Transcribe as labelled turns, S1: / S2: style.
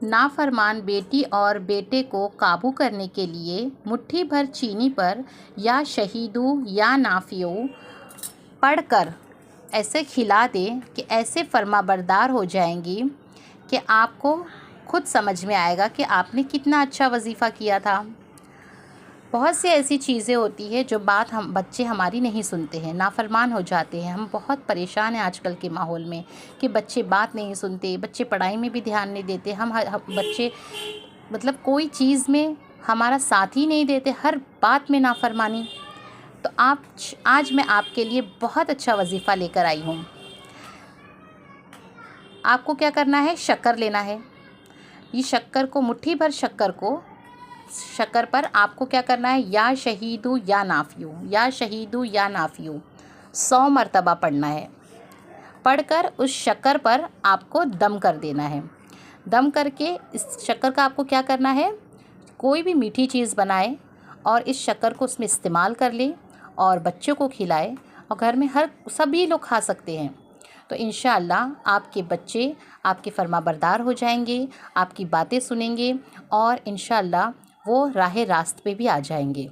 S1: नाफरमान बेटी और बेटे को काबू करने के लिए मुट्ठी भर चीनी पर या शहीदू या नाफियो पढ़कर ऐसे खिला दें कि ऐसे फर्माबरदार हो जाएंगी कि आपको खुद समझ में आएगा कि आपने कितना अच्छा वजीफ़ा किया था। बहुत सी ऐसी चीज़ें होती है जो बात हम बच्चे हमारी नहीं सुनते हैं, नाफरमान हो जाते हैं। हम बहुत परेशान हैं आजकल के माहौल में कि बच्चे बात नहीं सुनते, बच्चे पढ़ाई में भी ध्यान नहीं देते। हम बच्चे मतलब कोई चीज़ में हमारा साथ ही नहीं देते, हर बात में नाफरमानी। तो आज मैं आपके लिए बहुत अच्छा वजीफ़ा लेकर आई हूँ। आपको क्या करना है, शक्कर लेना है। ये शक्कर को, मुट्ठी भर शक्कर पर आपको क्या करना है, या शहीदू या नाफियो, या शहीदू या नाफियो 100 मरतबा पढ़ना है। पढ़कर उस शक्कर पर आपको दम कर देना है। दम करके इस शक्कर का आपको क्या करना है, कोई भी मीठी चीज़ बनाए और इस शक्कर को उसमें इस्तेमाल कर ले और बच्चों को खिलाए, और घर में सभी लोग खा सकते हैं। तो इंशाअल्लाह आपके बच्चे आपके फर्माबरदार हो जाएंगे, आपकी बातें सुनेंगे और इंशाअल्लाह वो राह रास्त पे भी आ जाएंगे।